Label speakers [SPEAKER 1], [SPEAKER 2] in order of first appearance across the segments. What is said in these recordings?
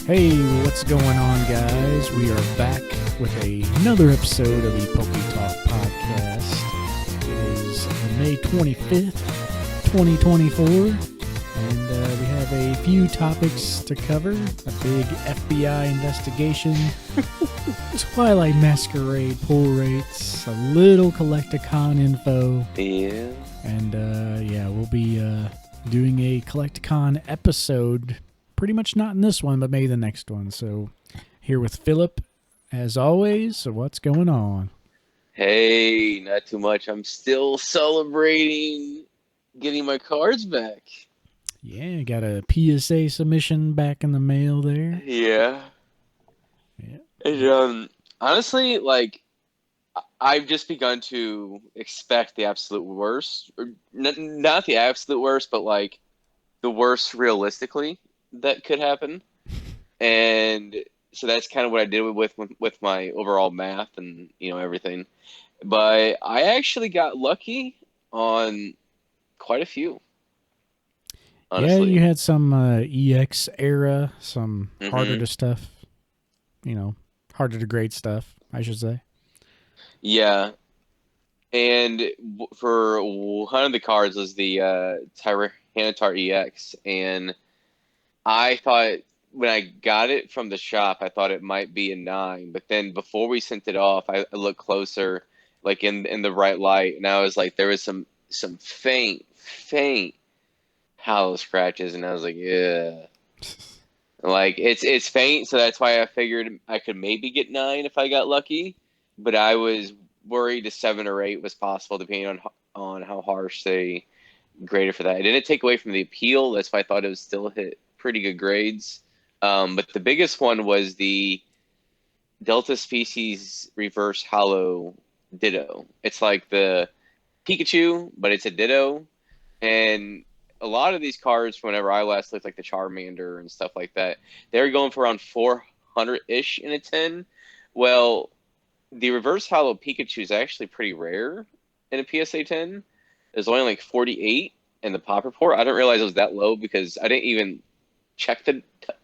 [SPEAKER 1] Hey, what's going on, guys? We are back with another episode of the PokeTalk podcast. It is May 25th, 2024, and we have a few topics to cover. A big FBI investigation, Twilight Masquerade pull rates, a little Collecticon info.
[SPEAKER 2] Yeah.
[SPEAKER 1] And, we'll be doing a Collecticon episode. Pretty much not in this one, but maybe the next one. So, here with Phillip, as always. So, what's going on?
[SPEAKER 2] Hey, not too much. I'm still celebrating getting my cards back.
[SPEAKER 1] Yeah, got a PSA submission back in the mail there.
[SPEAKER 2] Yeah.
[SPEAKER 1] Yeah.
[SPEAKER 2] And, honestly, I've just begun to expect the absolute worst. Or not the absolute worst, but, the worst realistically that could happen. And so that's kind of what I did with my overall math and, everything. But I actually got lucky on quite a few,
[SPEAKER 1] Yeah,
[SPEAKER 2] honestly.
[SPEAKER 1] you had some EX era, some harder to stuff, harder to grade stuff, I should say.
[SPEAKER 2] Yeah. And for one of the cards was the Tyranitar EX. And I thought when I got it from the shop, I thought it might be a 9. But then before we sent it off, I looked closer, in the right light, and I was like, there was some faint hollow scratches, and I was like, yeah. It's faint, so that's why I figured I could maybe get 9 if I got lucky. But I was worried a 7 or 8 was possible, depending on how harsh they graded for that. It didn't take away from the appeal. That's why I thought it would still hit pretty good grades. But the biggest one was the Delta Species Reverse Hollow Ditto. It's like the Pikachu, but it's a Ditto. And a lot of these cards, whenever I last looked, like the Charmander and stuff like that, they're going for around 400-ish in a 10. Well, the Reverse Hollow Pikachu is actually pretty rare in a PSA 10. There's only like 48 in the pop report. I didn't realize it was that low because I didn't even check the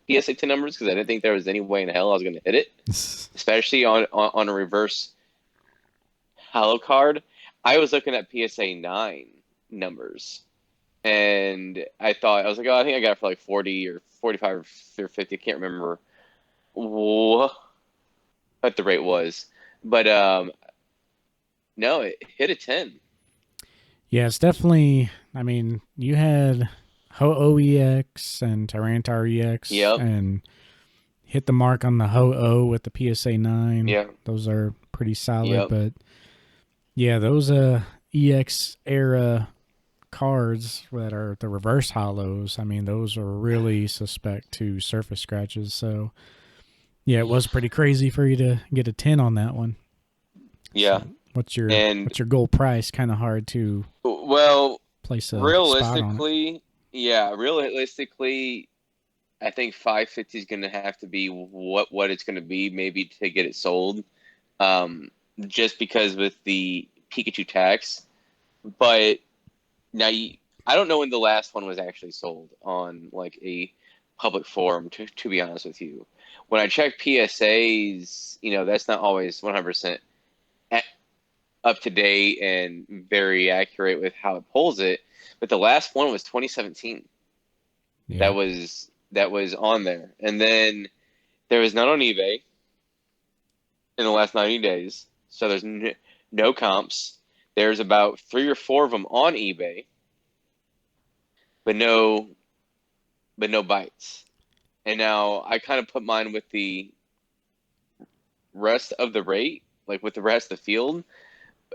[SPEAKER 2] PSA 10 numbers because I didn't think there was any way in hell I was going to hit it, especially on a reverse hollow card. I was looking at PSA 9 numbers, and I was like, oh, I think I got it for like 40 or 45 or 50. I can't remember what the rate was, but no, it hit a 10.
[SPEAKER 1] Yeah, it's definitely, you had Ho-Oh EX and Tyranitar EX,
[SPEAKER 2] Yep.
[SPEAKER 1] and hit the mark on the Ho-Oh with the PSA 9.
[SPEAKER 2] Yeah.
[SPEAKER 1] Those are pretty solid,
[SPEAKER 2] Yep.
[SPEAKER 1] but yeah, those EX era cards that are the reverse hollows, those are really suspect to surface scratches. So yeah, it was pretty crazy for you to get a 10 on that one.
[SPEAKER 2] Yeah.
[SPEAKER 1] So what's your goal price? Kind of hard to place a
[SPEAKER 2] realistically,
[SPEAKER 1] spot on it.
[SPEAKER 2] realistically, I think 550 is going to have to be what it's going to be, maybe to get it sold. Just because with the Pikachu tax. But now I don't know when the last one was actually sold on like a public forum, to be honest with you. When I check PSAs, that's not always 100% up to date and very accurate with how it pulls it. But the last one was 2017.
[SPEAKER 1] Yeah.
[SPEAKER 2] That was on there. And then there was none on eBay in the last 90 days. So there's no comps. There's about 3 or 4 of them on eBay, but no bites. And now I kind of put mine with the rest of the rate, like with the rest of the field,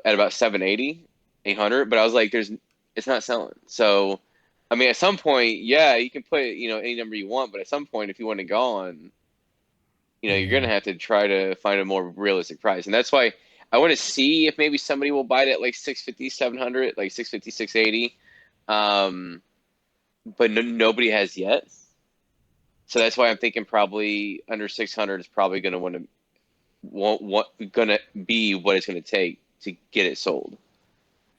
[SPEAKER 2] at about 780, 800. But I was like, it's not selling. So, at some point, yeah, you can put any number you want, but at some point, if you want to go on, you're going to have to try to find a more realistic price. And that's why I want to see if maybe somebody will buy it at like 650, 700, like 650, 680. But nobody has yet. So that's why I'm thinking probably under 600 is probably going to be what it's going to take to get it sold.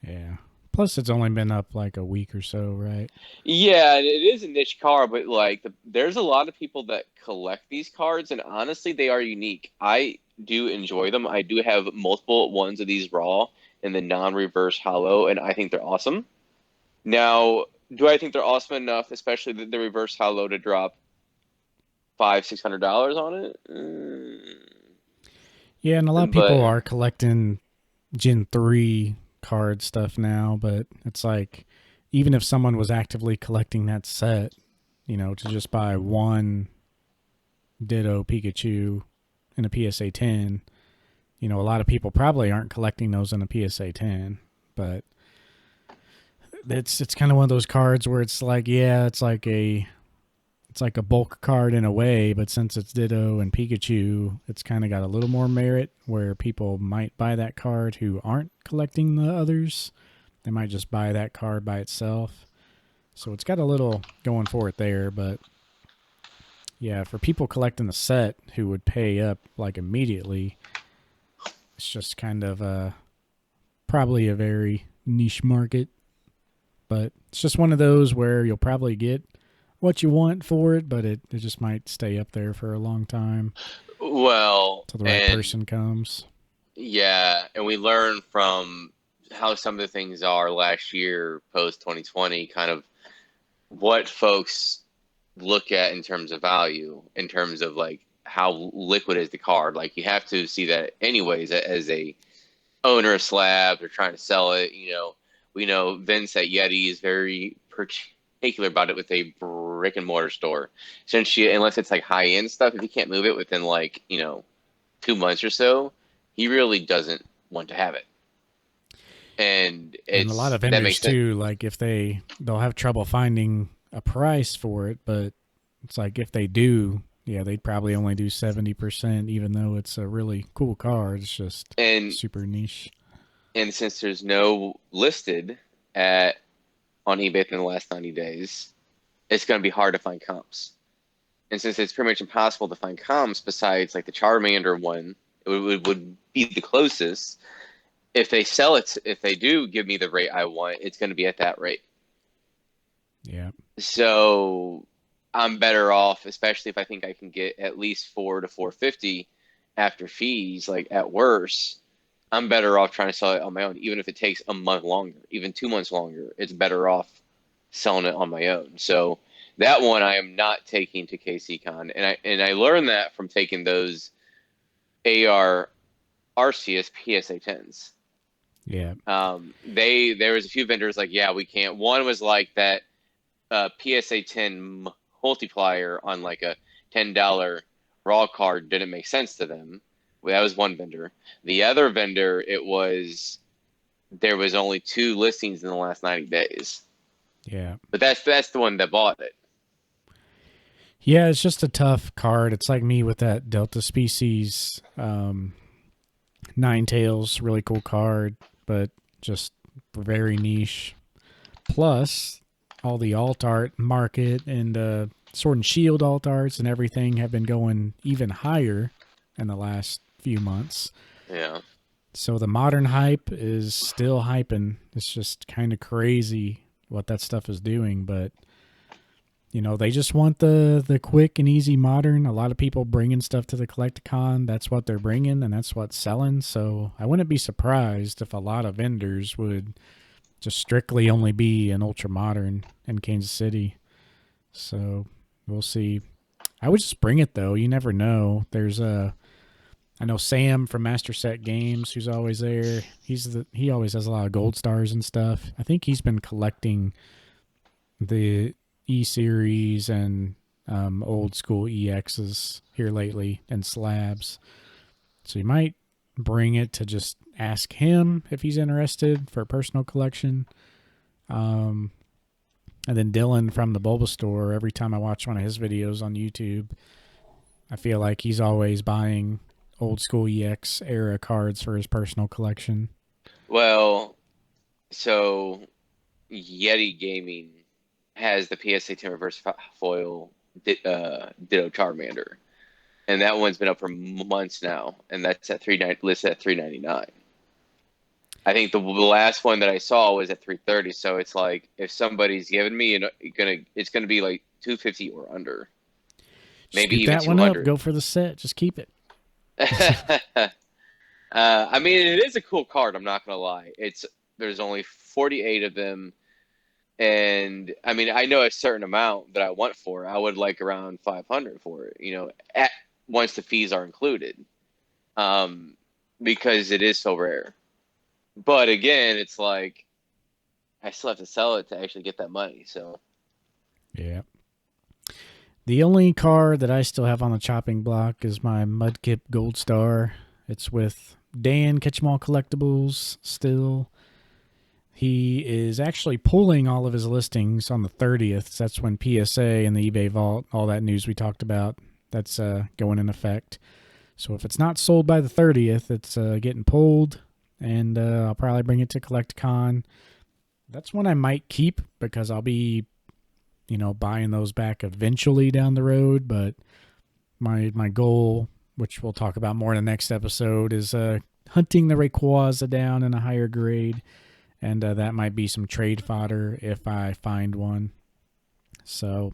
[SPEAKER 1] Yeah. Plus, it's only been up like a week or so, right?
[SPEAKER 2] Yeah, it is a niche card, but like there's a lot of people that collect these cards, and honestly, they are unique. I do enjoy them. I do have multiple ones of these raw and the non-reverse hollow, and I think they're awesome. Now, do I think they're awesome enough, especially the reverse hollow, to drop $500-$600 on it?
[SPEAKER 1] Yeah, and a lot of people
[SPEAKER 2] But
[SPEAKER 1] are collecting Gen 3 card stuff now, but it's like, even if someone was actively collecting that set, to just buy one Ditto Pikachu in a PSA 10, a lot of people probably aren't collecting those in a PSA 10, but it's kind of one of those cards where it's like, yeah, it's like a bulk card in a way, but since it's Ditto and Pikachu, it's kind of got a little more merit where people might buy that card who aren't collecting the others. They might just buy that card by itself. So it's got a little going for it there, but yeah, for people collecting the set who would pay up like immediately, it's just kind of probably a very niche market. But it's just one of those where you'll probably get what you want for it, but it just might stay up there for a long time
[SPEAKER 2] well,
[SPEAKER 1] till the right
[SPEAKER 2] and
[SPEAKER 1] person comes.
[SPEAKER 2] yeah, and we learned from how some of the things are last year, post 2020, kind of what folks look at in terms of value, in terms of like how liquid is the card. Like you have to see that anyways as a owner of Slabs or trying to sell it. We know Vince at Yeti is very particular about it with a brick and mortar store. Since unless it's like high end stuff, if you can't move it within like 2 months or so, he really doesn't want to have it. And
[SPEAKER 1] And a lot of
[SPEAKER 2] that
[SPEAKER 1] vendors
[SPEAKER 2] makes it.
[SPEAKER 1] too, like if they'll have trouble finding a price for it, but it's like if they do, yeah, they'd probably only do 70%, even though it's a really cool card. It's just
[SPEAKER 2] And
[SPEAKER 1] super niche.
[SPEAKER 2] since there's no listed at on eBay within the last 90 days, it's going to be hard to find comps. And since it's pretty much impossible to find comps besides like the Charmander one, it would be the closest. If they sell it, if they do give me the rate I want, it's going to be at that rate.
[SPEAKER 1] Yeah.
[SPEAKER 2] So I'm better off, especially if I think I can get at least 4 to 450 after fees, like at worst. I'm better off trying to sell it on my own, even if it takes a month longer, even 2 months longer. It's better off selling it on my own. So that one I am not taking to KCCon, and I learned that from taking those AR Arceus PSA 10s.
[SPEAKER 1] Yeah.
[SPEAKER 2] There was a few vendors like, yeah, we can't. One was like that PSA 10 multiplier on like a $10 raw card didn't make sense to them. Well, that was one vendor. The other vendor, there was only 2 listings in the last 90 days.
[SPEAKER 1] Yeah.
[SPEAKER 2] But that's the one that bought it.
[SPEAKER 1] Yeah, it's just a tough card. It's like me with that Delta Species Ninetales, really cool card, but just very niche. Plus, all the alt art market and Sword and Shield alt arts and everything have been going even higher in the last few months.
[SPEAKER 2] Yeah.
[SPEAKER 1] So the modern hype is still hyping. It's just kind of crazy what that stuff is doing, but they just want the quick and easy modern. A lot of people bringing stuff to the Collecticon. That's what they're bringing, and that's what's selling. So I wouldn't be surprised if a lot of vendors would just strictly only be an ultra modern in Kansas City. So we'll see. I would just bring it though. You never know. I know Sam from Master Set Games, who's always there. He always has a lot of gold stars and stuff. I think he's been collecting the E series and old school EXs here lately and slabs. So you might bring it to just ask him if he's interested for a personal collection. And then Dylan from the Bulbasaur, every time I watch one of his videos on YouTube, I feel like he's always buying old school EX era cards for his personal collection.
[SPEAKER 2] Well, so Yeti Gaming has the PSA 10 reverse foil Ditto Charmander, and that one's been up for months now, and that's listed at $399. I think the last one that I saw was at 330. So it's like if somebody's giving me, it's gonna be like 250 or under, maybe
[SPEAKER 1] Scoop
[SPEAKER 2] even
[SPEAKER 1] that one up.
[SPEAKER 2] 200.
[SPEAKER 1] Go for the set. Just keep it.
[SPEAKER 2] I mean, it is a cool card. I'm not gonna lie. There's only 48 of them, and I mean, I know a certain amount that I want for it. I would like around 500 for it. At once the fees are included, um, because it is so rare. But again, it's like I still have to sell it to actually get that money. So
[SPEAKER 1] Yeah. The only card that I still have on the chopping block is my Mudkip Gold Star. It's with Dan Catch 'em All Collectibles still. He is actually pulling all of his listings on the 30th. That's when PSA and the eBay Vault, all that news we talked about, that's going in effect. So if it's not sold by the 30th, it's getting pulled, and I'll probably bring it to CollectCon. That's one I might keep because I'll be buying those back eventually down the road. But my goal, which we'll talk about more in the next episode, is hunting the Rayquaza down in a higher grade, and that might be some trade fodder if I find one. So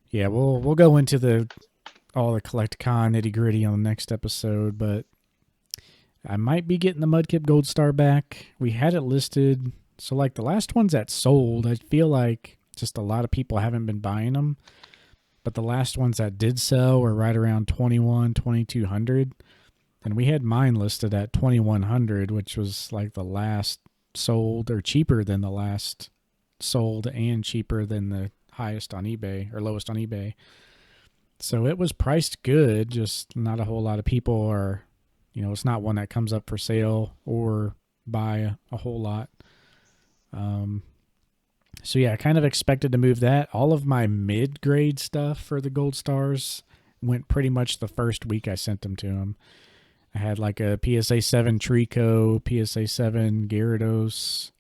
[SPEAKER 1] yeah, we'll go into all the CollectCon nitty gritty on the next episode. But I might be getting the Mudkip Gold Star back. We had it listed, so like the last ones that sold, I feel like just a lot of people haven't been buying them, but the last ones that did sell were right around 2200, and we had mine listed at 2100, which was like the last sold, or cheaper than the last sold and cheaper than the highest on eBay or lowest on eBay. So it was priced good, just not a whole lot of people are, it's not one that comes up for sale or buy a whole lot. So yeah, I kind of expected to move that. All of my mid-grade stuff for the Gold Stars went pretty much the first week I sent them to him. I had like a PSA 7 Trico, PSA 7 Gyarados.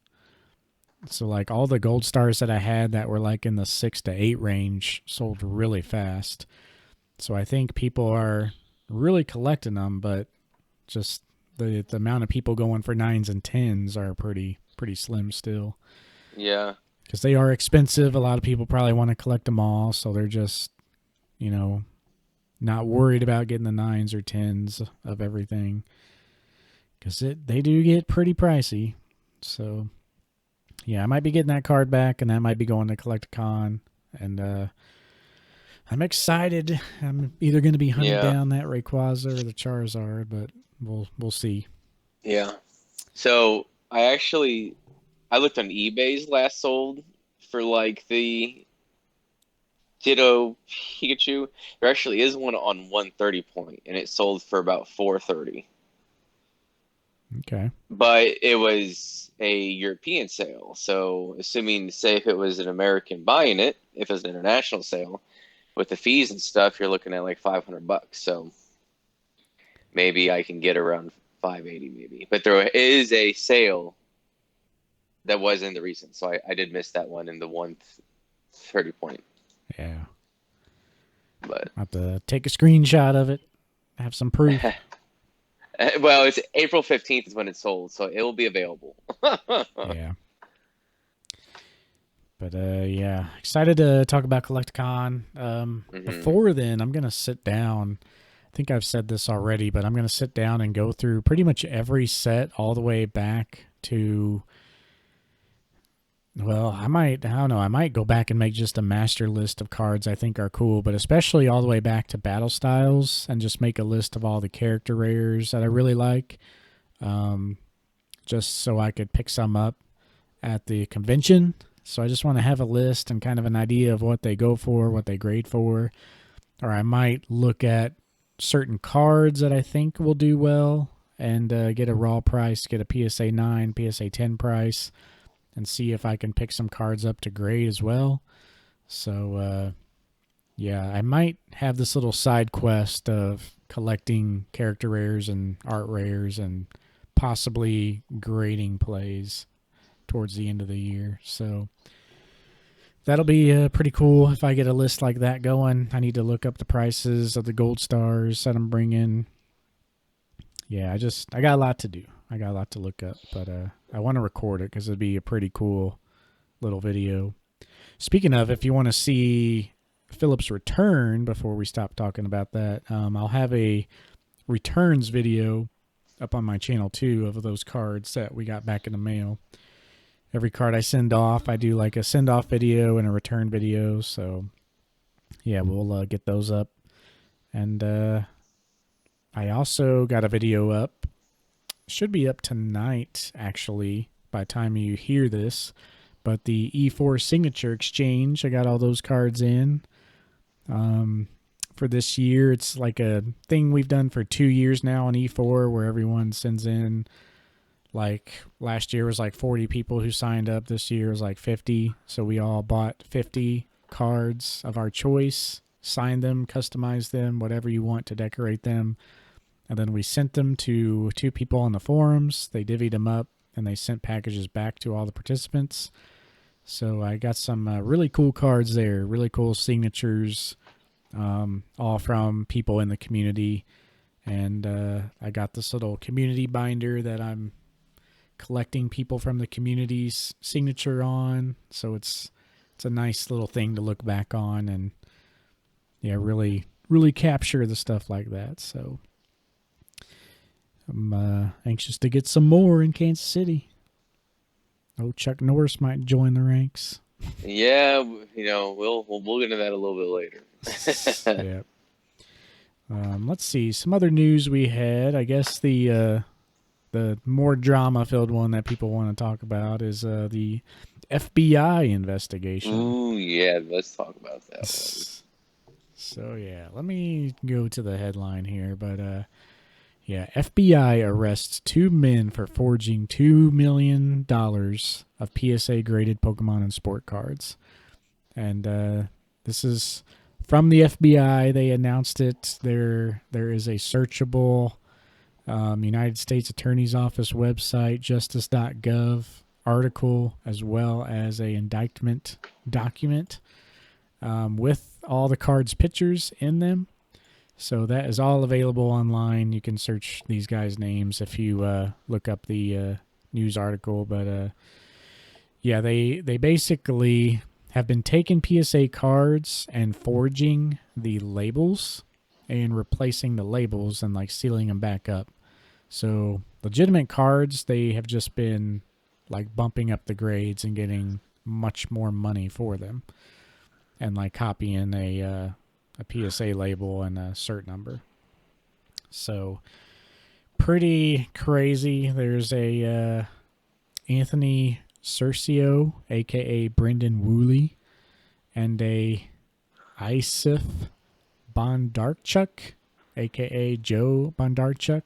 [SPEAKER 1] So like all the Gold Stars that I had that were like in the 6 to 8 range sold really fast. So I think people are really collecting them, but just the amount of people going for 9s and 10s are pretty slim still.
[SPEAKER 2] yeah,
[SPEAKER 1] Because they are expensive. A lot of people probably want to collect them all, so they're just, not worried about getting the 9s or 10s of everything. Because they do get pretty pricey. So, yeah, I might be getting that card back, and that might be going to CollectCon. And I'm excited. I'm either going to be hunting down that Rayquaza or the Charizard, but we'll see.
[SPEAKER 2] yeah. So I looked on eBay's last sold for like the Ditto Pikachu. There actually is one on 130 point, and it sold for about 430.
[SPEAKER 1] Okay.
[SPEAKER 2] But it was a European sale, so assuming, say, if it was an American buying it, if it was an international sale, with the fees and stuff, you're looking at like $500. So maybe I can get around 580, maybe. But there is a sale that was in the recent, so I did miss that one in the 130 point.
[SPEAKER 1] Yeah.
[SPEAKER 2] But
[SPEAKER 1] I'll have to take a screenshot of it, have some proof.
[SPEAKER 2] well, it's April 15th is when it's sold, so it will be available.
[SPEAKER 1] Yeah. But yeah, excited to talk about CollectCon. Before then, I'm going to sit down. I think I've said this already, but I'm going to sit down and go through pretty much every set all the way back to, well, I don't know, I might go back and make just a master list of cards I think are cool, but especially all the way back to Battle Styles, and just make a list of all the character rares that I really like, just so I could pick some up at the convention. So I just want to have a list and kind of an idea of what they go for, what they grade for. Or I might look at certain cards that I think will do well and get a raw price, get a PSA 9, PSA 10 price, and see if I can pick some cards up to grade as well. So, yeah, I might have this little side quest of collecting character rares and art rares and possibly grading plays towards the end of the year. So that'll be pretty cool if I get a list like that going. I need to look up the prices of the Gold Stars that I'm bringing. Yeah, I got a lot to do. I got a lot to look up, but I want to record it because it'd be a pretty cool little video. Speaking of, if you want to see Phillip's return before we stop talking about that, I'll have a returns video up on my channel too of those cards that we got back in the mail. Every card I send off, I do like a send off video and a return video. So yeah, we'll get those up. And I also got a video up. Should be up tonight, actually, by the time you hear this. But the E4 Signature Exchange, I got all those cards in. For this year, it's like a thing we've done for 2 years now on E4 where everyone sends in, like last year was like 40 people who signed up. This year was like 50. So we all bought 50 cards of our choice, signed them, customized them, whatever you want to decorate them. And then we sent them to 2 people on the forums. They divvied them up and they sent packages back to all the participants. So I got some really cool cards there, really cool signatures, all from people in the community. And I got this little community binder that I'm collecting people from the community's signature on. So it's a nice little thing to look back on and yeah, really capture the stuff like that. So I'm anxious to get some more in Kansas City. Oh, Chuck Norris might join the ranks.
[SPEAKER 2] Yeah, we'll get into that a little bit later.
[SPEAKER 1] Yeah. Let's see some other news we had. I guess the more drama-filled one that people want to talk about is the FBI investigation.
[SPEAKER 2] Ooh, yeah, let's talk about that one.
[SPEAKER 1] So yeah, let me go to the headline here, but yeah, FBI arrests 2 men for forging $2 million of PSA-graded Pokemon and sport cards. And this is from the FBI. They announced it. There is a searchable United States Attorney's Office website, justice.gov article, as well as a indictment document with all the cards' pictures in them. So that is all available online. You can search these guys' names if you look up the news article. But yeah, they basically have been taking PSA cards and forging the labels and replacing the labels and like sealing them back up. So legitimate cards, they have just been like bumping up the grades and getting much more money for them and like copying a PSA label and a cert number. So pretty crazy. There's a Anthony Cercio, aka Brendan Woolley, and a Isif Bondarchuk, aka Joe Bondarchuk.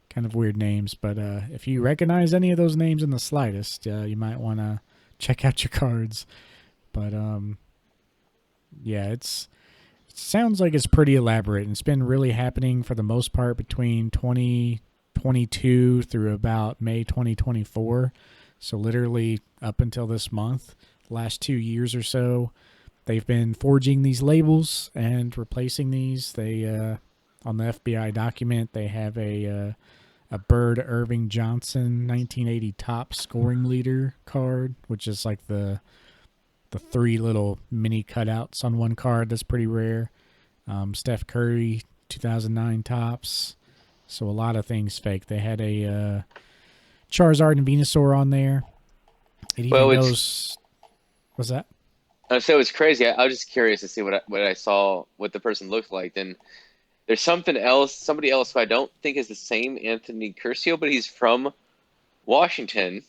[SPEAKER 1] Kind of weird names, but if you recognize any of those names in the slightest, you might want to check out your cards. But yeah, it sounds like it's pretty elaborate, and it's been really happening for the most part between 2022 through about May 2024. So literally up until this month, last 2 years or so, they've been forging these labels and replacing these. They on the FBI document, they have a Bird Irving Johnson 1980 top scoring leader card, which is like the 3 little mini cutouts on one card. That's pretty rare. Steph Curry 2009 tops. So a lot of things fake. They had a Charizard and Venusaur on there. It even knows. What's that?
[SPEAKER 2] So it's crazy. I was just curious to see what I saw, what the person looked like. Then there's somebody else who I don't think is the same Anthony Curcio, but he's from Washington,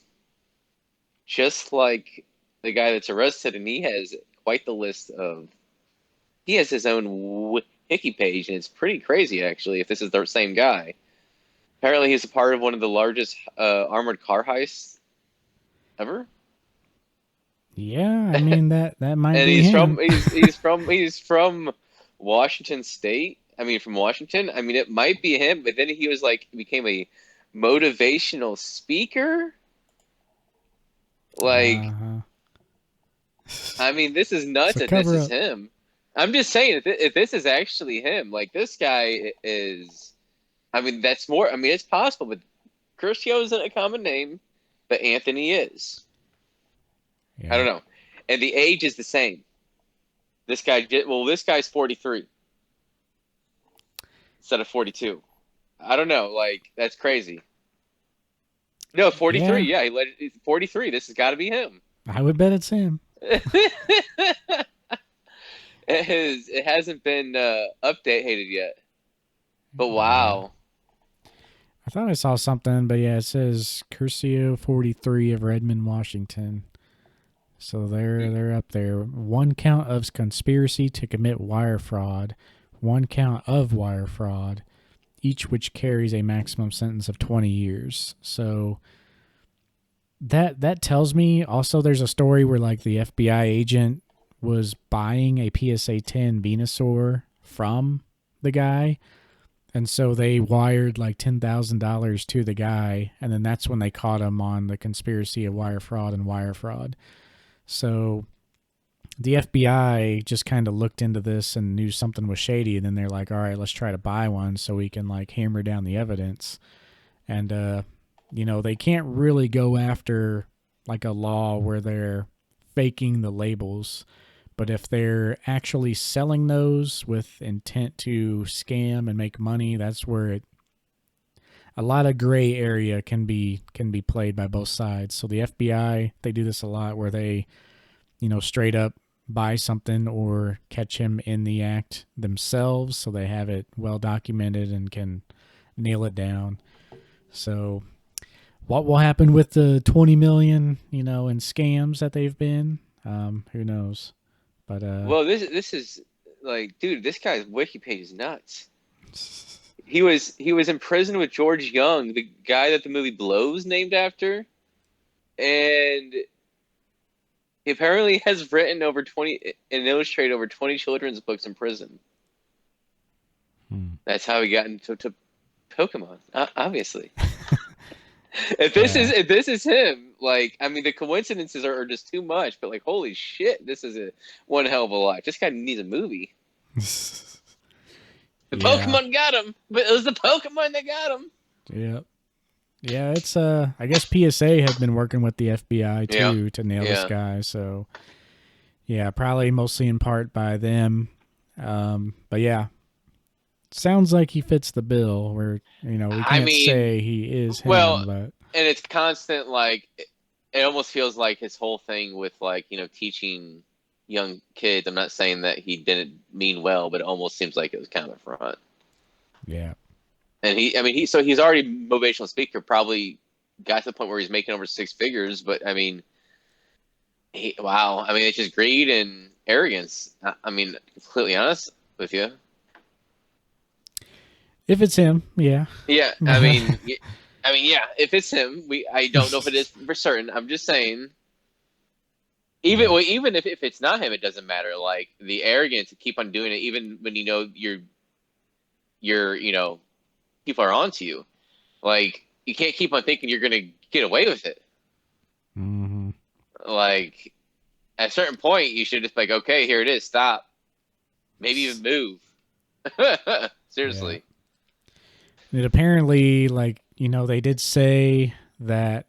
[SPEAKER 2] just like the guy that's arrested, and he has quite the list of. He has his own wiki page, and it's pretty crazy, actually, if this is the same guy. Apparently, he's a part of one of the largest armored car heists ever.
[SPEAKER 1] Yeah, I mean that might
[SPEAKER 2] And
[SPEAKER 1] be him.
[SPEAKER 2] he's from Washington State. I mean, from Washington. I mean, it might be him, but then he was became a motivational speaker. Like, I mean, this is nuts that this is him. I'm just saying, if this is actually him, like this guy is. I mean, that's more. I mean, it's possible, but Curcio isn't a common name, but Anthony is.
[SPEAKER 1] Yeah.
[SPEAKER 2] I don't know. And the age is the same. This guy's 43 instead of 42. I don't know. Like, that's crazy. No, 43.
[SPEAKER 1] Yeah,
[SPEAKER 2] Yeah, he let it, 43. This has got to be him.
[SPEAKER 1] I would bet it's him.
[SPEAKER 2] It hasn't been updated yet. But
[SPEAKER 1] Yeah.
[SPEAKER 2] wow.
[SPEAKER 1] I thought I saw something, but yeah, it says Curcio 43 of Redmond, Washington. So they're up there. One count of conspiracy to commit wire fraud, one count of wire fraud, each which carries a maximum sentence of 20 years. So that tells me also there's a story where like the FBI agent was buying a PSA 10 Venusaur from the guy, and so they wired like $10,000 to the guy, and then that's when they caught him on the conspiracy of wire fraud and wire fraud. So the FBI just kind of looked into this and knew something was shady, and then they're like, all right, let's try to buy one so we can like hammer down the evidence. And they can't really go after like a law where they're faking the labels, but if they're actually selling those with intent to scam and make money, that's where a lot of gray area can be played by both sides. So the FBI, they do this a lot where they, straight up buy something or catch him in the act themselves, so they have it well documented and can nail it down. So what will happen with the 20 million, in scams that they've been? Who knows? But
[SPEAKER 2] Well, this is like, dude, this guy's wiki page is nuts. He was in prison with George Young, the guy that the movie Blows named after, and he apparently has written over 20 and illustrated over 20 children's books in prison. That's how he got into Pokemon, obviously. If this is him, like, I mean, the coincidences are just too much. But like, holy shit, this is one hell of a life. This guy needs a movie. The Pokemon got him, but it was the Pokemon that got him.
[SPEAKER 1] Yeah. Yeah, it's I guess PSA had been working with the FBI too to nail this guy, so yeah, probably mostly in part by them. But yeah. Sounds like he fits the bill where, we can't say he is him,
[SPEAKER 2] well,
[SPEAKER 1] but
[SPEAKER 2] and it's constant, like, it almost feels like his whole thing with, like, teaching young kids. I'm not saying that he didn't mean well, but it almost seems like it was kind of a front.
[SPEAKER 1] Yeah.
[SPEAKER 2] And he's already a motivational speaker, probably got to the point where he's making over six figures. But I mean, wow. I mean, it's just greed and arrogance. I mean, completely honest with you.
[SPEAKER 1] If it's him, yeah.
[SPEAKER 2] Yeah. I mean, yeah. If it's him, I don't know if it is for certain. I'm just saying. Even if it's not him, it doesn't matter. Like, the arrogance to keep on doing it, even when you're people are onto you. Like, you can't keep on thinking you're gonna get away with it.
[SPEAKER 1] Mm-hmm.
[SPEAKER 2] Like, at a certain point, you should just be like, okay, here it is. Stop. Maybe even move. Seriously.
[SPEAKER 1] Yeah. It apparently, like, they did say that,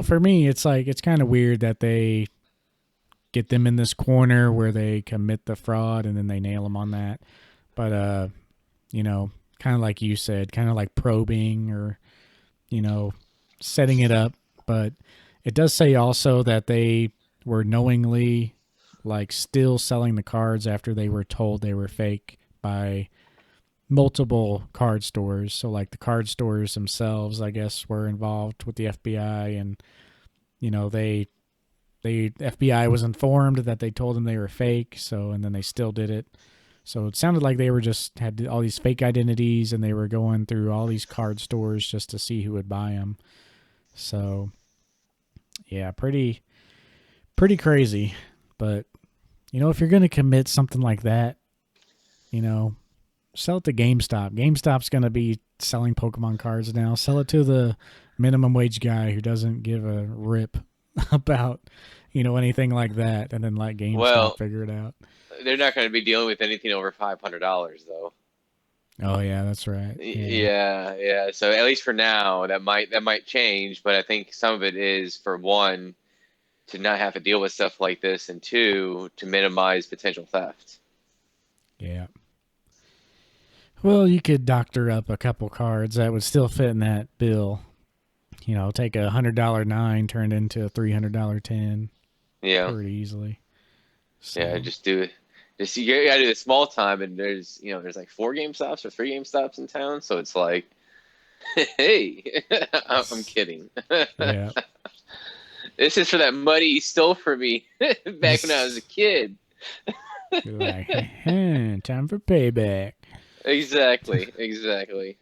[SPEAKER 1] for me, it's like, it's kind of weird that they get them in this corner where they commit the fraud and then they nail them on that. But, kind of like you said, kind of like probing or, setting it up. But it does say also that they were knowingly, like, still selling the cards after they were told they were fake by multiple card stores. So, like, the card stores themselves, I guess, were involved with the FBI, and the FBI was informed that they told them they were fake. So, and then they still did it. So it sounded like they were had all these fake identities, and they were going through all these card stores just to see who would buy them. So, yeah, pretty crazy. But, if you're going to commit something like that, sell it to GameStop. GameStop's going to be selling Pokemon cards now. Sell it to the minimum wage guy who doesn't give a rip about, anything like that, and then let GameStop figure it out.
[SPEAKER 2] They're not going to be dealing with anything over $500, though.
[SPEAKER 1] Oh yeah, that's right. Yeah.
[SPEAKER 2] Yeah. So at least for now, that might change, but I think some of it is for one to not have to deal with stuff like this, and two to minimize potential theft.
[SPEAKER 1] Yeah. Well, you could doctor up a couple cards that would still fit in that bill. You know, take $100 9, turn it into a $300 10
[SPEAKER 2] Yeah,
[SPEAKER 1] pretty easily.
[SPEAKER 2] yeah.
[SPEAKER 1] So,
[SPEAKER 2] Just do it. Just you gotta do the small time, and there's like 4 game stops or 3 game stops in town, so it's like, hey, I'm kidding.
[SPEAKER 1] yeah.
[SPEAKER 2] This is for that money you stole from me back when I was a kid.
[SPEAKER 1] Be like, time for payback.
[SPEAKER 2] Exactly.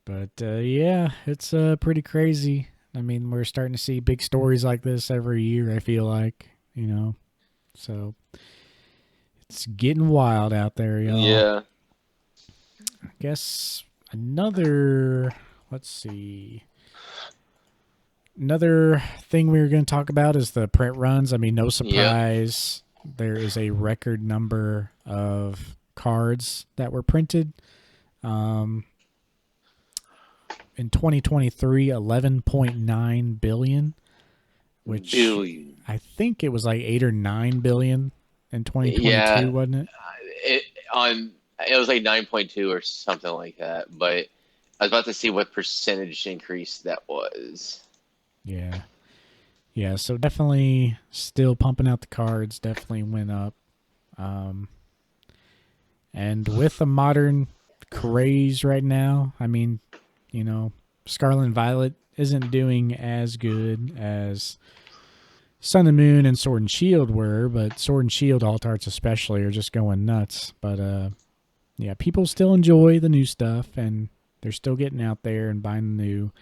[SPEAKER 1] But yeah, it's pretty crazy. I mean, we're starting to see big stories like this every year, I feel like, you know. So it's getting wild out there, y'all.
[SPEAKER 2] Yeah.
[SPEAKER 1] I guess another, let's see. Another thing we were going to talk about is the print runs. I mean, no
[SPEAKER 2] Yep.
[SPEAKER 1] surprise, there is a record number of cards that were printed. Um, in 2023, 11.9 billion, which
[SPEAKER 2] Billion.
[SPEAKER 1] I think it was like 8 or 9 billion in 2022,
[SPEAKER 2] Yeah.
[SPEAKER 1] wasn't it?
[SPEAKER 2] It on it was like 9.2 or something like that, but I was about to see what percentage increase that was.
[SPEAKER 1] Yeah. Yeah, so definitely still pumping out the cards, definitely went up. Um, and with the modern craze right now, I mean, you know, Scarlet and Violet isn't doing as good as Sun and Moon and Sword and Shield were, but Sword and Shield alt arts especially are just going nuts. But yeah, people still enjoy the new stuff and they're still getting out there and buying the new.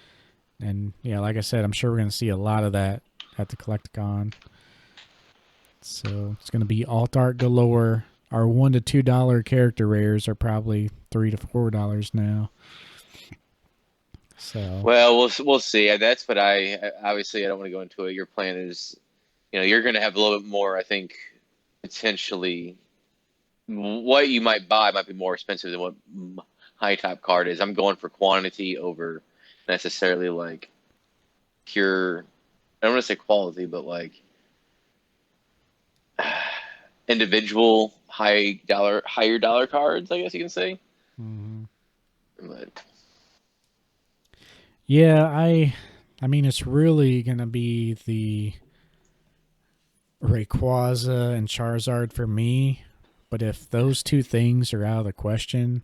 [SPEAKER 1] And yeah, like I said, I'm sure we're going to see a lot of that at the Collecticon. So it's going to be alt art galore. Our $1 to $2 character rares are probably $3 to $4 now. So
[SPEAKER 2] Well, we'll see. That's what obviously I don't want to go into it. Your plan is, you're going to have a little bit more. I think potentially what you might buy might be more expensive than what high top card is. I'm going for quantity over necessarily like pure. I don't want to say quality, but like individual higher dollar cards, I guess you can say.
[SPEAKER 1] mhm.
[SPEAKER 2] But
[SPEAKER 1] Yeah, I mean it's really going to be the Rayquaza and Charizard for me. But if those two things are out of the question,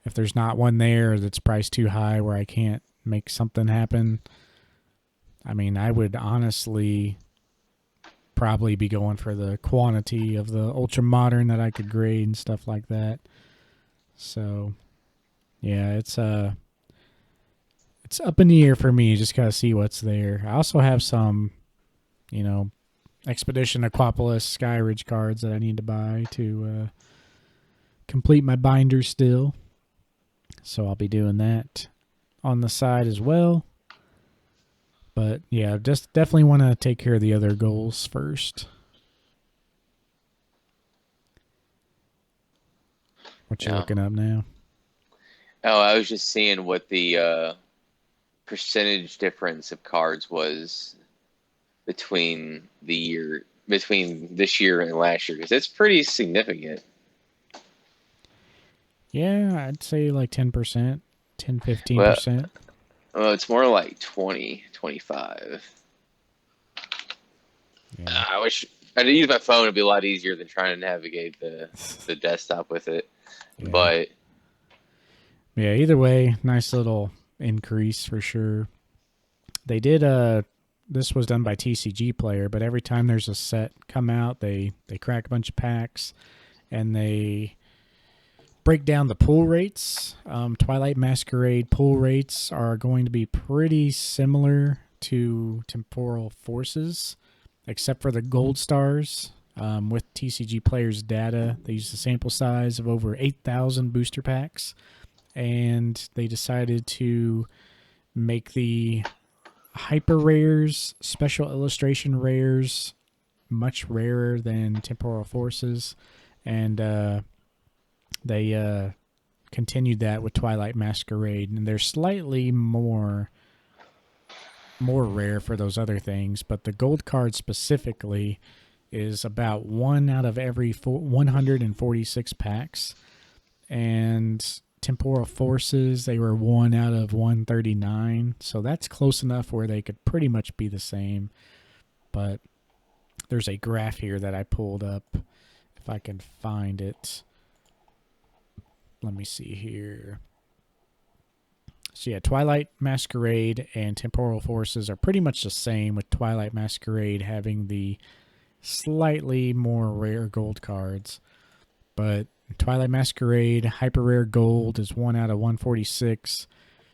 [SPEAKER 1] if there's not one there that's priced too high where I can't make something happen, I mean, I would honestly probably be going for the quantity of the ultra modern that I could grade and stuff like that. So, yeah, it's up in the air for me. Just gotta see what's there. I also have some, you know, Expedition Aquapolis Skyridge cards that I need to buy to complete my binder still. So I'll be doing that on the side as well. But yeah, just definitely want to take care of the other goals first. What you
[SPEAKER 2] yeah.
[SPEAKER 1] looking up now?
[SPEAKER 2] Oh, I was just seeing what the percentage difference of cards was between this year and last year because it's pretty significant.
[SPEAKER 1] Yeah, I'd say like 10%, 10,
[SPEAKER 2] Well,
[SPEAKER 1] 15%.
[SPEAKER 2] it's more like 20, 25.
[SPEAKER 1] Yeah.
[SPEAKER 2] I wish I'd use my phone. It'd be a lot easier than trying to navigate the desktop with it.
[SPEAKER 1] Yeah.
[SPEAKER 2] But
[SPEAKER 1] Yeah, either way, nice little increase for sure. They did this was done by TCG Player, but every time there's a set come out, they crack a bunch of packs and they break down the pull rates. Twilight Masquerade pull rates are going to be pretty similar to Temporal Forces, except for the gold stars. With TCG Player's data, they used a sample size of over 8,000 booster packs, and they decided to make the hyper rares, special illustration rares, much rarer than Temporal Forces, and they continued that with Twilight Masquerade, and they're slightly more rare for those other things, but the gold card specifically is about 146 packs, and Temporal Forces, they were 1 out of 139, so that's close enough where they could pretty much be the same. But there's a graph here that I pulled up, if I can find it. Let me see here. So yeah, Twilight Masquerade and Temporal Forces are pretty much the same, with Twilight Masquerade having the slightly more rare gold cards. But Twilight Masquerade Hyper Rare Gold is 1 out of 146.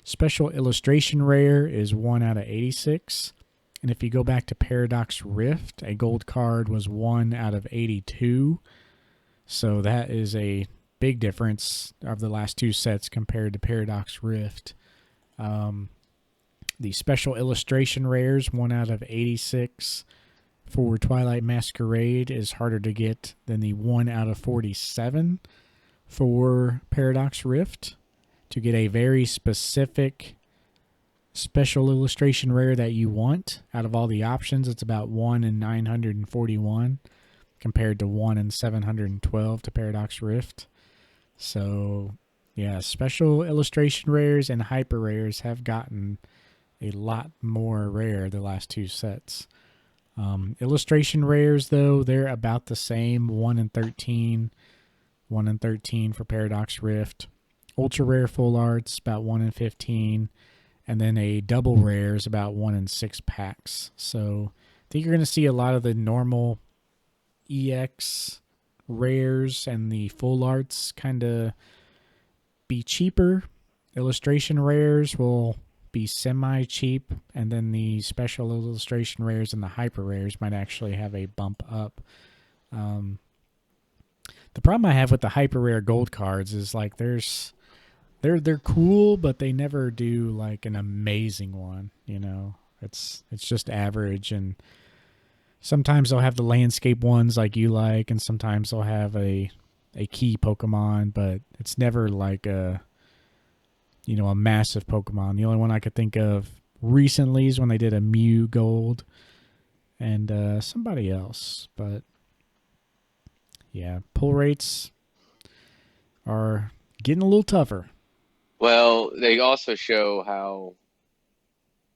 [SPEAKER 1] Special Illustration Rare is 1 out of 86. And if you go back to Paradox Rift, a gold card was 1 out of 82. So that is a big difference of the last two sets compared to Paradox Rift. The Special Illustration Rares, 1 out of 86 for Twilight Masquerade, is harder to get than the 1 out of 47 for Paradox Rift. To get a very specific Special Illustration Rare that you want, out of all the options, it's about 1 in 941 compared to 1 in 712 to Paradox Rift. So, yeah, Special Illustration Rares and Hyper Rares have gotten a lot more rare the last two sets. Illustration Rares, though, they're about the same, 1 in 13. 1 in 13 for Paradox Rift. Ultra Rare Full Arts, about 1 in 15. And then a Double Rare is about 1 in 6 packs. So I think you're going to see a lot of the normal EX rares and the Full Arts kind of be cheaper. Illustration Rares will be semi-cheap, and then the Special Illustration Rares and the Hyper Rares might actually have a bump up. The problem I have with the Hyper Rare Gold cards is like they're cool, but they never do like an amazing one. You know, it's just average, and sometimes they'll have the landscape ones like you like, and sometimes they'll have a key Pokemon, but it's never like a massive Pokemon. The only one I could think of recently is when they did a Mew Gold and somebody else. But yeah, pull rates are getting a little tougher.
[SPEAKER 2] Well, they also show how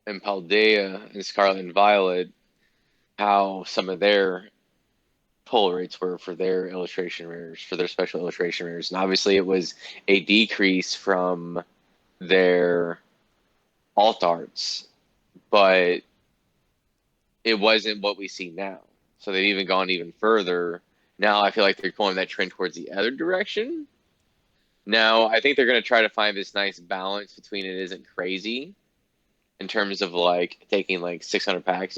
[SPEAKER 2] in Paldea and Scarlet and Violet, how some of their pull rates were for their illustration rares, for their special illustration rares. And obviously it was a decrease from their alt arts, but it wasn't what we see now. So they've even gone even further. Now I feel like they're going that trend towards the other direction. Now I think they're going to try to find this nice balance between it isn't crazy in terms of like taking like 600 packs,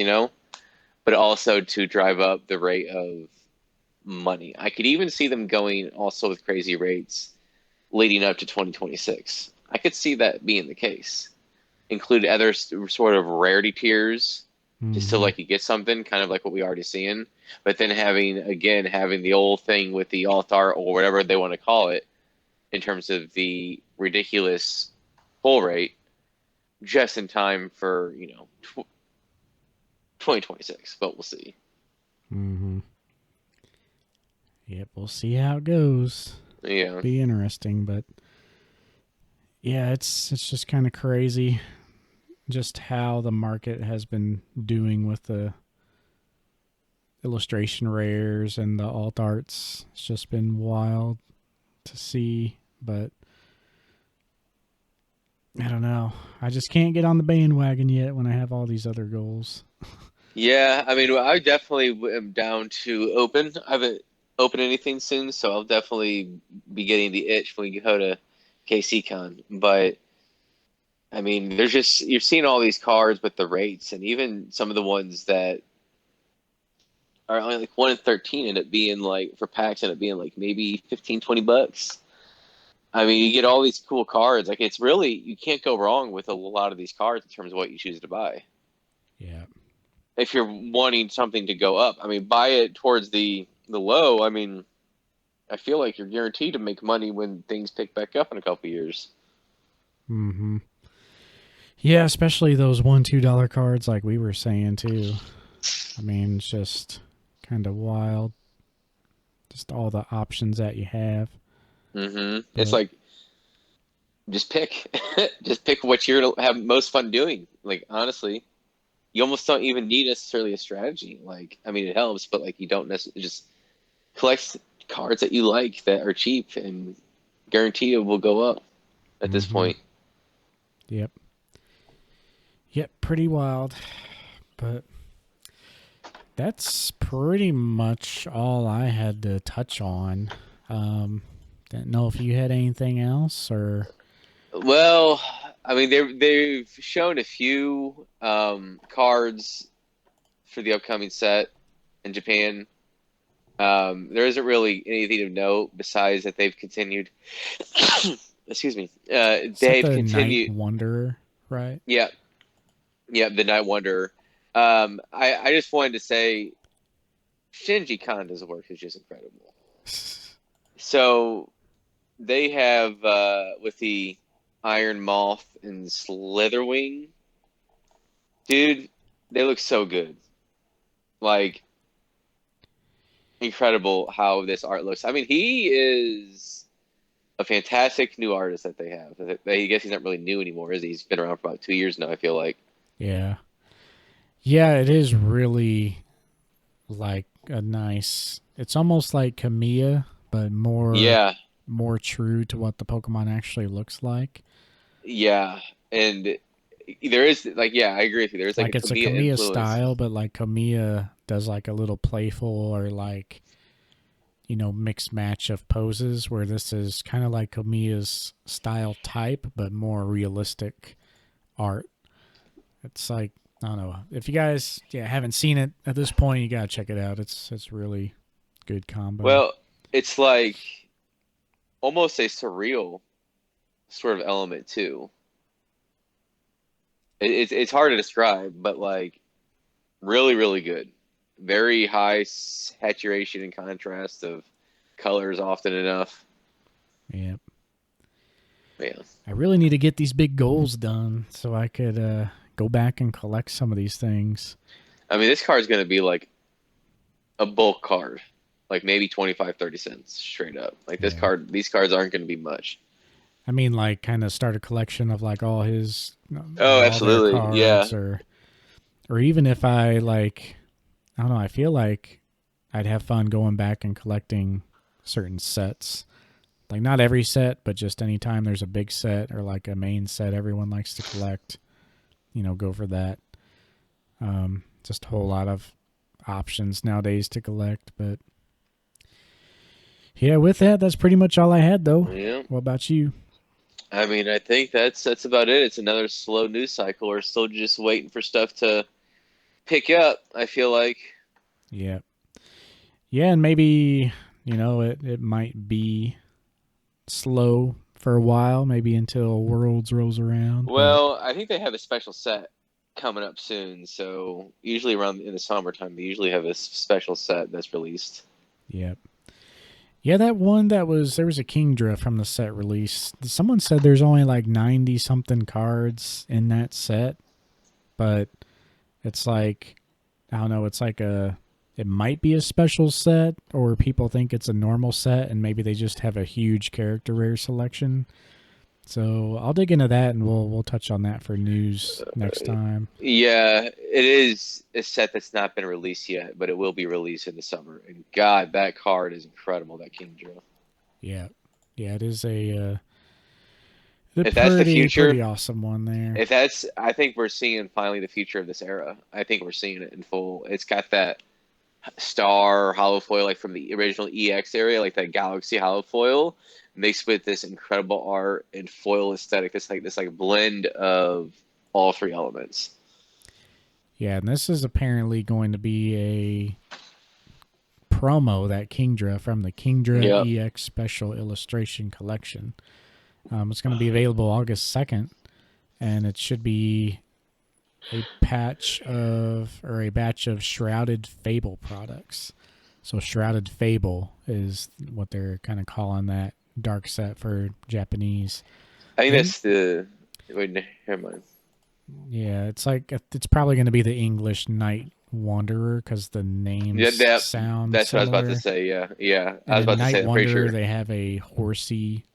[SPEAKER 2] but also to drive up the rate of money. I could even see them going also with crazy rates leading up to 2026. I could see that being the case. Include other sort of rarity tiers just so like you get something kind of like what we already seeing, but then having the old thing with the alt art or whatever they want to call it in terms of the ridiculous pull rate just in time for 2026, but we'll see.
[SPEAKER 1] Yep, we'll see how it goes.
[SPEAKER 2] Yeah,
[SPEAKER 1] be interesting, but yeah, it's just kind of crazy just how the market has been doing with the illustration rares and the alt arts. It's just been wild to see, but I don't know. I just can't get on the bandwagon yet when I have all these other goals.
[SPEAKER 2] yeah. I mean, I definitely am down to open. I haven't opened anything soon, so I'll definitely be getting the itch when we go to KCCon. But I mean, you're seeing all these cards with the rates, and even some of the ones that are only like 1 in 13 end up being like for packs end up being like maybe $15-20. I mean, you get all these cool cards. Like it's really, you can't go wrong with a lot of these cards in terms of what you choose to buy.
[SPEAKER 1] Yeah.
[SPEAKER 2] If you're wanting something to go up, I mean, buy it towards the low. I mean, I feel like you're guaranteed to make money when things pick back up in a couple years.
[SPEAKER 1] Mm-hmm. Yeah, especially those $1, $2 cards, like we were saying too. I mean, it's just kind of wild. Just all the options that you have.
[SPEAKER 2] It's
[SPEAKER 1] But
[SPEAKER 2] like just pick, just pick what you're gonna have most fun doing. Like honestly, you almost don't even need necessarily a strategy. Like I mean, it helps, but like you don't necessarily just collect cards that you like that are cheap and guaranteed it will go up at this
[SPEAKER 1] mm-hmm.
[SPEAKER 2] point.
[SPEAKER 1] Yep. Yep, pretty wild. But that's pretty much all I had to touch on. Didn't know if you had anything else or.
[SPEAKER 2] Well, I mean, they've shown a few cards for the upcoming set in Japan. There isn't really anything of note besides that they've continued. Excuse me.
[SPEAKER 1] Is that
[SPEAKER 2] They've
[SPEAKER 1] the Night
[SPEAKER 2] continued.
[SPEAKER 1] Wanderer, right?
[SPEAKER 2] Yeah, yeah. The Night Wonder. I just wanted to say Shinji Konda's work is just incredible. So they have with the Iron Moth and Slitherwing, dude. They look so good. Like incredible how this art looks. I mean, he is a fantastic new artist that they have. I guess he's not really new anymore, is he? He's been around for about 2 years now, I feel like.
[SPEAKER 1] Yeah. Yeah, it is really like a nice. It's almost like Kamiya, but
[SPEAKER 2] Yeah,
[SPEAKER 1] more true to what the Pokemon actually looks like.
[SPEAKER 2] yeah. And there is like yeah, I agree with you. There's like a
[SPEAKER 1] Like it's a
[SPEAKER 2] Kamiya
[SPEAKER 1] Kamiya
[SPEAKER 2] influence.
[SPEAKER 1] style, but like Kamiya does like a little playful or like mixed match of poses, where this is kind of like Kamiya's style type, but more realistic art. It's like I don't know if you guys haven't seen it at this point, you gotta check it out. It's really good combo.
[SPEAKER 2] Well, it's like almost a surreal sort of element too. It's hard to describe, but like really, really good. Very high saturation and contrast of colors often enough.
[SPEAKER 1] Yeah,
[SPEAKER 2] Yeah.
[SPEAKER 1] I really need to get these big goals done so I could go back and collect some of these things.
[SPEAKER 2] I mean, this card's going to be like a bulk card, like maybe 25, 30 cents straight up. Like
[SPEAKER 1] Yeah,
[SPEAKER 2] these cards aren't going to be much.
[SPEAKER 1] I mean, like, kind of start a collection of like all his
[SPEAKER 2] Oh,
[SPEAKER 1] or all their
[SPEAKER 2] absolutely. Yeah.
[SPEAKER 1] cards, or even if I like, I don't know, I feel like I'd have fun going back and collecting certain sets. Like not every set, but just anytime there's a big set or like a main set everyone likes to collect, go for that. Just a whole lot of options nowadays to collect, but yeah, with that, that's pretty much all I had though.
[SPEAKER 2] Yeah.
[SPEAKER 1] What about you?
[SPEAKER 2] I mean, I think that's about it. It's another slow news cycle. We're still just waiting for stuff to pick up, I feel like.
[SPEAKER 1] Yeah. Yeah, and maybe, it might be slow for a while, maybe until Worlds rolls around, but
[SPEAKER 2] Well, I think they have a special set coming up soon. So usually around in the summertime, they usually have a special set that's released.
[SPEAKER 1] yeah. Yeah, that one there was a Kingdra from the set release. Someone said there's only like 90 something cards in that set, but it's like, I don't know, it might be a special set, or people think it's a normal set and maybe they just have a huge character rare selection. So I'll dig into that and we'll touch on that for news next time.
[SPEAKER 2] Yeah, it is a set that's not been released yet, but it will be released in the summer. And God, that card is incredible. That King Drill.
[SPEAKER 1] Yeah. Yeah, it is a
[SPEAKER 2] If that's the
[SPEAKER 1] pretty
[SPEAKER 2] future,
[SPEAKER 1] awesome one there.
[SPEAKER 2] if that's, I think we're seeing finally the future of this era. I think we're seeing it in full. It's got that star hollow foil like from the original EX area, like that Galaxy hollow foil, mixed with this incredible art and foil aesthetic. This like blend of all three elements.
[SPEAKER 1] Yeah, and this is apparently going to be a promo, that Kingdra from the Kingdra
[SPEAKER 2] Yep.
[SPEAKER 1] EX Special Illustration Collection. It's going to be available August 2nd, and it should be a batch of Shrouded Fable products. So Shrouded Fable is what they're kind of calling that dark set for Japanese.
[SPEAKER 2] I think
[SPEAKER 1] And
[SPEAKER 2] that's the. Wait, never mind.
[SPEAKER 1] yeah, it's probably going to be the English Night Wanderer because the
[SPEAKER 2] Yeah,
[SPEAKER 1] names sound
[SPEAKER 2] that's what I was about to
[SPEAKER 1] similar.
[SPEAKER 2] say. Yeah, yeah. I
[SPEAKER 1] And
[SPEAKER 2] was
[SPEAKER 1] in
[SPEAKER 2] about to
[SPEAKER 1] Night
[SPEAKER 2] say. I'm pretty
[SPEAKER 1] Wanderer,
[SPEAKER 2] sure.
[SPEAKER 1] they have a horsey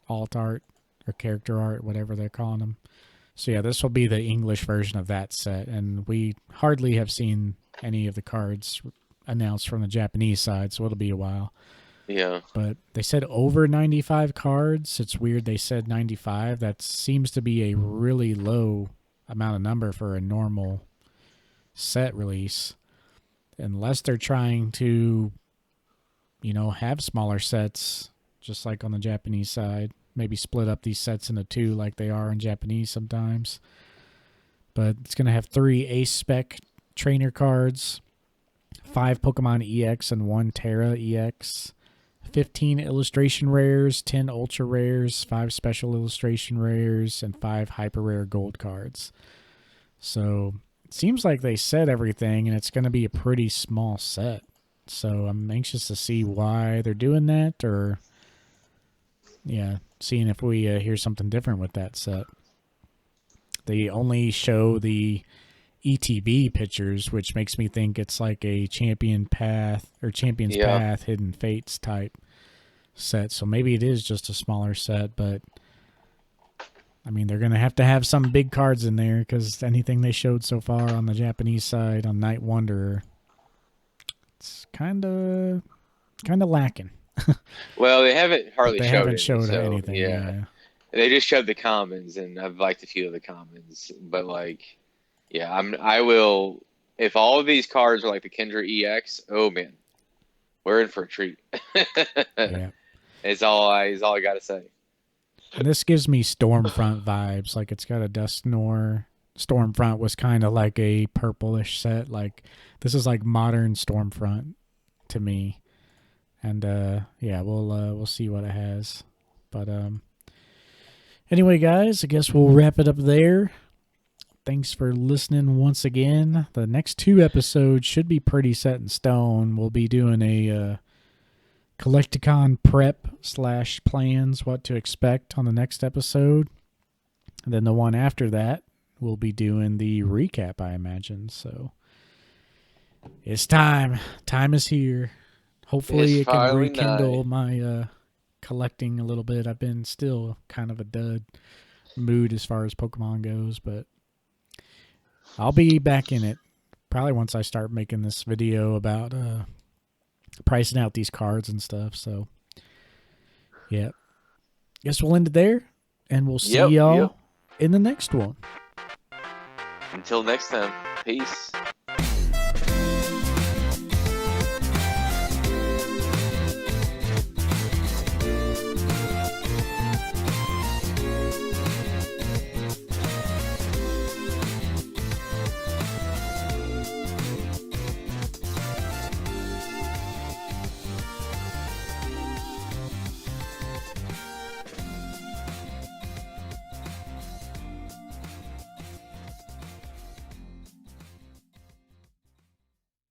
[SPEAKER 1] alt art or character art, whatever they're calling them. So yeah, this will be the English version of that set, and we hardly have seen any of the cards announced from the Japanese side, so it'll be a while.
[SPEAKER 2] Yeah,
[SPEAKER 1] But they said over 95 cards. It's weird they said 95. That seems to be a really low amount of number for a normal set release. Unless they're trying to, have smaller sets, just like on the Japanese side. Maybe split up these sets into two like they are in Japanese sometimes. But it's going to have 3 Ace Spec trainer cards, 5 Pokemon EX, and 1 Terra EX. 15 illustration rares, 10 ultra rares, 5 special illustration rares, and 5 hyper rare gold cards. So it seems like they said everything, and it's going to be a pretty small set. So I'm anxious to see why they're doing that, or seeing if we hear something different with that set. They only show the ETB pictures, which makes me think it's like a Champion Path or Champion's
[SPEAKER 2] yeah.
[SPEAKER 1] Path Hidden Fates type set. So maybe it is just a smaller set, but I mean, they're going to have some big cards in there because anything they showed so far on the Japanese side on Night Wanderer, it's kind of lacking.
[SPEAKER 2] Well, they haven't
[SPEAKER 1] But
[SPEAKER 2] hardly
[SPEAKER 1] they
[SPEAKER 2] showed
[SPEAKER 1] haven't
[SPEAKER 2] any,
[SPEAKER 1] showed
[SPEAKER 2] so
[SPEAKER 1] anything.
[SPEAKER 2] yeah.
[SPEAKER 1] Yeah.
[SPEAKER 2] They just showed the commons, and I've liked a few of the commons. But like, yeah, I will. If all of these cards are like the Kendra EX, oh man, we're in for a treat.
[SPEAKER 1] Yeah.
[SPEAKER 2] Is all I gotta say.
[SPEAKER 1] And this gives me Stormfront vibes. Like it's got a Dusknoir. Stormfront was kind of like a purplish set. Like this is like modern Stormfront to me. And we'll see what it has. But anyway, guys, I guess we'll wrap it up there. Thanks for listening once again. The next 2 episodes should be pretty set in stone. We'll be doing a Collecticon prep / plans, what to expect on the next episode. And then the one after that, we'll be doing the recap, I imagine. So it's time. Time is here. Hopefully it can rekindle my collecting a little bit. I've been still kind of a dud mood as far as Pokemon goes, but I'll be back in it probably once I start making this video about pricing out these cards and stuff. So, yeah. Guess we'll end it there, and we'll see y'all in the next one.
[SPEAKER 2] Until next time, peace.